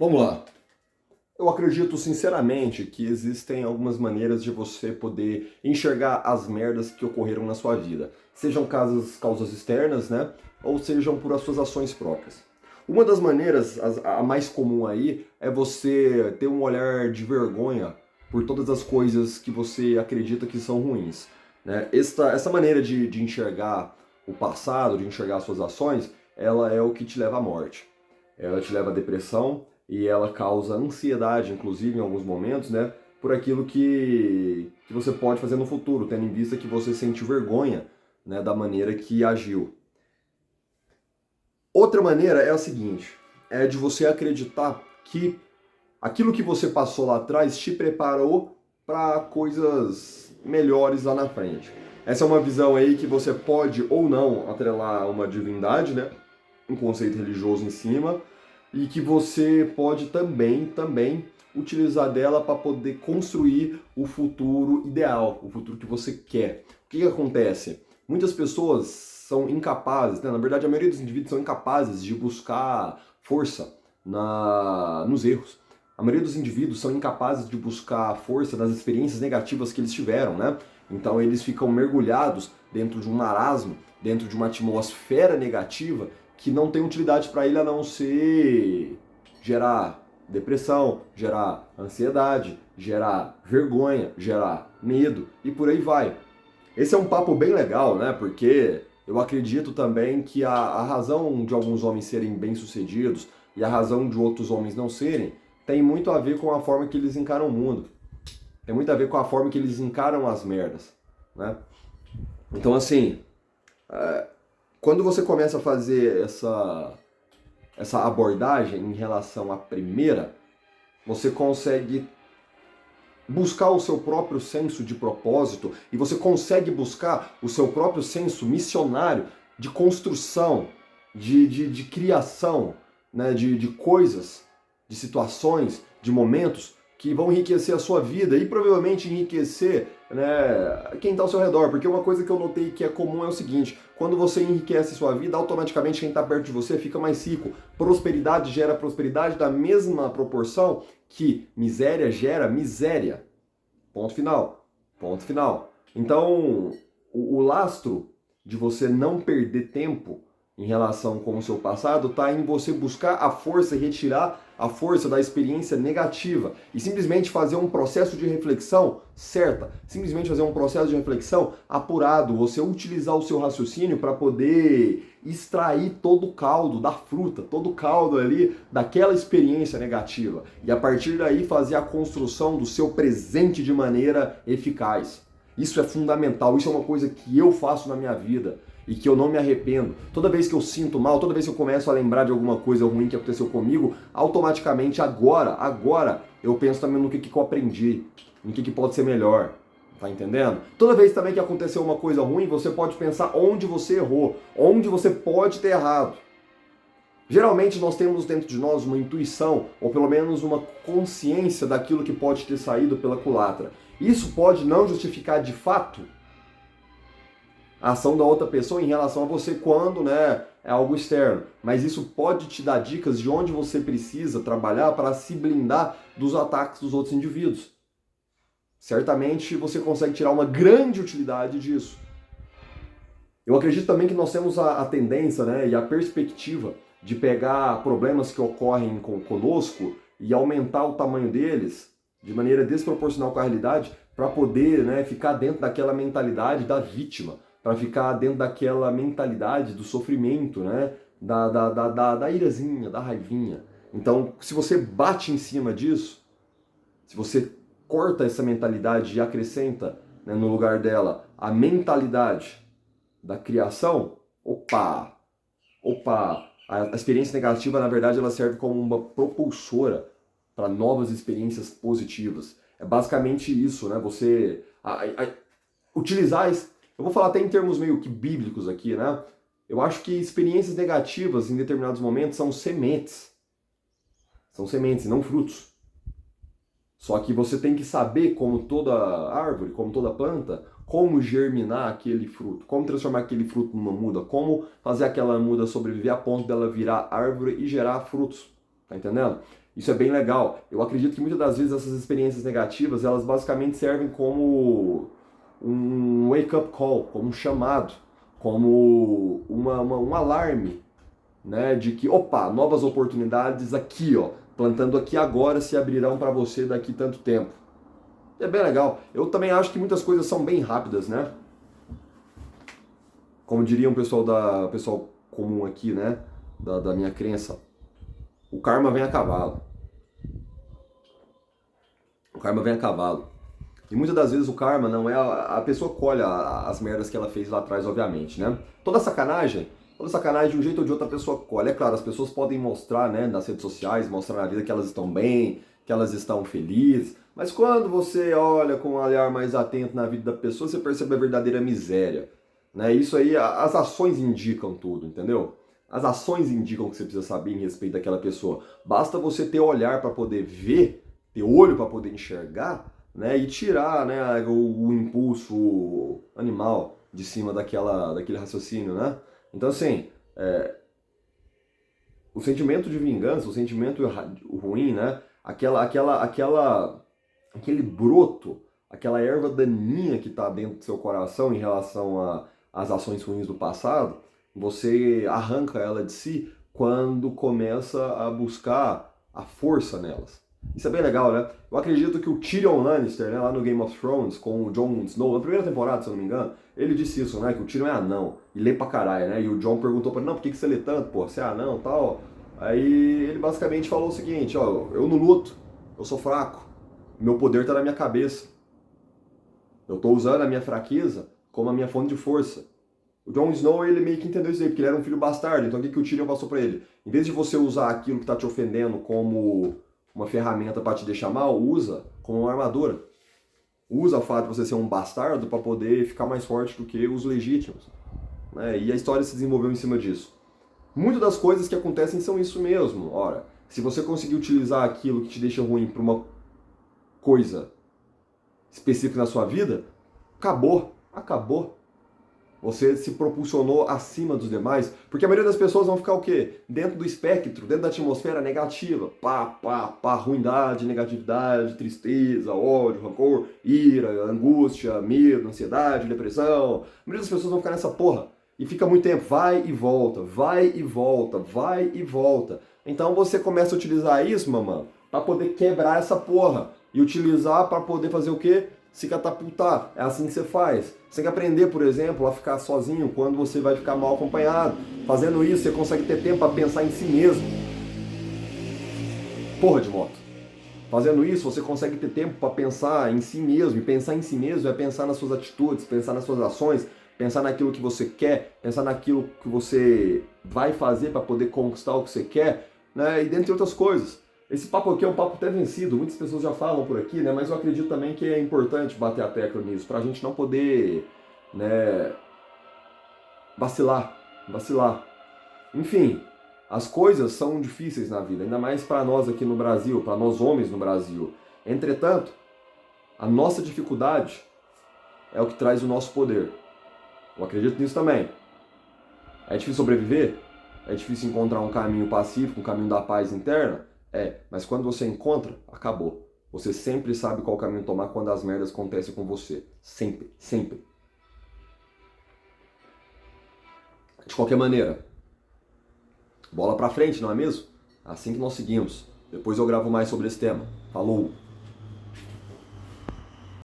Vamos lá. Eu acredito sinceramente que existem algumas maneiras de você poder enxergar as merdas que ocorreram na sua vida. Sejam causas externas, né? Ou sejam por as suas ações próprias. Uma das maneiras, a mais comum aí, é você ter um olhar de vergonha por todas as coisas que você acredita que são ruins. Né? Essa maneira de enxergar o passado, de enxergar as suas ações, ela é o que te leva à morte. Ela te leva à depressão, e ela causa ansiedade, inclusive em alguns momentos, né, por aquilo que você pode fazer no futuro, tendo em vista que você sente vergonha, né, da maneira que agiu. Outra maneira é a seguinte, é de você acreditar que aquilo que você passou lá atrás te preparou para coisas melhores lá na frente. Essa é uma visão aí que você pode ou não atrelar a uma divindade, né, um conceito religioso em cima, e que você pode também utilizar dela para poder construir o futuro ideal, o futuro que você quer. O que acontece? Muitas pessoas são incapazes, né? Na verdade a maioria dos indivíduos são incapazes de buscar força nos erros. A maioria dos indivíduos são incapazes de buscar força nas experiências negativas que eles tiveram, né? Então eles ficam mergulhados dentro de um marasmo, dentro de uma atmosfera negativa que não tem utilidade para ele a não ser gerar depressão, gerar ansiedade, gerar vergonha, gerar medo e por aí vai. Esse é um papo bem legal, né? Porque eu acredito também que a razão de alguns homens serem bem-sucedidos e a razão de outros homens não serem tem muito a ver com a forma que eles encaram o mundo. Tem muito a ver com a forma que eles encaram as merdas, né? Então, assim, quando você começa a fazer essa abordagem em relação à primeira, você consegue buscar o seu próprio senso de propósito e você consegue buscar o seu próprio senso missionário de construção, de criação, né, de coisas, de situações, de momentos que vão enriquecer a sua vida e provavelmente enriquecer, né, quem está ao seu redor. Porque uma coisa que eu notei que é comum é o seguinte: quando você enriquece sua vida, automaticamente quem está perto de você fica mais rico. Prosperidade gera prosperidade da mesma proporção que miséria gera miséria. Ponto final. Ponto final. Então, o lastro de você não perder tempo em relação com o seu passado está em você buscar a força e retirar a força da experiência negativa e simplesmente fazer um processo de reflexão certa, simplesmente fazer um processo de reflexão apurado, você utilizar o seu raciocínio para poder extrair todo o caldo da fruta, todo o caldo ali daquela experiência negativa e a partir daí fazer a construção do seu presente de maneira eficaz. Isso é fundamental, isso é uma coisa que eu faço na minha vida e que eu não me arrependo. Toda vez que eu sinto mal, toda vez que eu começo a lembrar de alguma coisa ruim que aconteceu comigo, automaticamente agora eu penso também no que eu aprendi, no que pode ser melhor. Tá entendendo? Toda vez também que aconteceu uma coisa ruim, você pode pensar onde você errou, onde você pode ter errado. Geralmente nós temos dentro de nós uma intuição, ou pelo menos uma consciência daquilo que pode ter saído pela culatra. Isso pode não justificar de fato a ação da outra pessoa em relação a você quando, né, é algo externo. Mas isso pode te dar dicas de onde você precisa trabalhar para se blindar dos ataques dos outros indivíduos. Certamente você consegue tirar uma grande utilidade disso. Eu acredito também que nós temos a tendência, né, e a perspectiva de pegar problemas que ocorrem conosco e aumentar o tamanho deles de maneira desproporcional com a realidade para poder, né, ficar dentro daquela mentalidade da vítima, para ficar dentro daquela mentalidade do sofrimento, né, da irazinha, da raivinha. Então, se você bate em cima disso, se você corta essa mentalidade e acrescenta, né, no lugar dela a mentalidade da criação, opa, a experiência negativa, na verdade, ela serve como uma propulsora para novas experiências positivas. É basicamente isso, né? Você utilizar, eu vou falar até em termos meio que bíblicos aqui, né? Eu acho que experiências negativas em determinados momentos são sementes. São sementes, não frutos. Só que você tem que saber, como toda árvore, como toda planta, como germinar aquele fruto, como transformar aquele fruto numa muda, como fazer aquela muda sobreviver a ponto dela virar árvore e gerar frutos. Tá entendendo? Isso é bem legal. Eu acredito que muitas das vezes essas experiências negativas, elas basicamente servem como um wake-up call, como um chamado, como um alarme, né, de que, opa, novas oportunidades aqui, ó, plantando aqui agora se abrirão para você daqui tanto tempo. É bem legal. Eu também acho que muitas coisas são bem rápidas, né? Como diria um pessoal comum aqui, né, da minha crença, o karma vem a cavalo. O karma vem a cavalo. E muitas das vezes o karma não é a pessoa colhe as merdas que ela fez lá atrás, obviamente, né? Toda sacanagem de um jeito ou de outro a pessoa colhe. É claro, as pessoas podem mostrar, né, nas redes sociais, mostrar na vida que elas estão bem, que elas estão felizes, mas quando você olha com um olhar mais atento na vida da pessoa, você percebe a verdadeira miséria, né? Isso aí, as ações indicam tudo, entendeu? As ações indicam o que você precisa saber em respeito daquela pessoa. Basta você ter olhar para poder ver, ter olho para poder enxergar, né, e tirar, né, o impulso animal de cima daquele raciocínio, né? Então, assim, o sentimento de vingança, o sentimento ruim, né? Aquele broto, aquela erva daninha que está dentro do seu coração em relação às ações ruins do passado, você arranca ela de si quando começa a buscar a força nelas. Isso é bem legal, né? Eu acredito que o Tyrion Lannister, né, lá no Game of Thrones, com o Jon Snow, na primeira temporada, se eu não me engano, ele disse isso, né? Que o Tyrion é anão e lê pra caralho, né? E o Jon perguntou pra ele, não, por que você lê tanto, pô? Você é anão e tal? Aí ele basicamente falou o seguinte, ó, eu não luto, eu sou fraco, meu poder tá na minha cabeça. Eu tô usando a minha fraqueza como a minha fonte de força. O Jon Snow, ele meio que entendeu isso aí, porque ele era um filho bastardo, então o que o Tyrion passou pra ele? Em vez de você usar aquilo que tá te ofendendo como uma ferramenta para te deixar mal, usa como uma armadura. Usa o fato de você ser um bastardo para poder ficar mais forte do que os legítimos. Né? E a história se desenvolveu em cima disso. Muitas das coisas que acontecem são isso mesmo. Ora, se você conseguir utilizar aquilo que te deixa ruim para uma coisa específica na sua vida, acabou. Acabou. Você se propulsionou acima dos demais, porque a maioria das pessoas vão ficar o quê? Dentro do espectro, dentro da atmosfera negativa. Pá, ruindade, negatividade, tristeza, ódio, rancor, ira, angústia, medo, ansiedade, depressão. A maioria das pessoas vão ficar nessa porra. E fica muito tempo, vai e volta, vai e volta, vai e volta. Então você começa a utilizar isso, mamãe, para poder quebrar essa porra. E utilizar para poder fazer o quê? Se catapultar. É assim que você faz. Você tem que aprender, por exemplo, a ficar sozinho quando você vai ficar mal acompanhado. Fazendo isso, você consegue ter tempo para pensar em si mesmo. Porra de moto. Fazendo isso, você consegue ter tempo para pensar em si mesmo. E pensar em si mesmo é pensar nas suas atitudes, pensar nas suas ações, pensar naquilo que você quer, pensar naquilo que você vai fazer para poder conquistar o que você quer, né? E dentre outras coisas. Esse papo aqui é um papo até vencido, muitas pessoas já falam por aqui, né? Mas eu acredito também que é importante bater a tecla nisso, para a gente não poder, né, vacilar. Enfim, as coisas são difíceis na vida, ainda mais para nós aqui no Brasil, para nós homens no Brasil. Entretanto, a nossa dificuldade é o que traz o nosso poder. Eu acredito nisso também. É difícil sobreviver? É difícil encontrar um caminho pacífico, um caminho da paz interna? Mas quando você encontra, acabou. Você sempre sabe qual caminho tomar quando as merdas acontecem com você. Sempre, sempre. De qualquer maneira, bola pra frente, não é mesmo? Assim que nós seguimos. Depois eu gravo mais sobre esse tema. Falou!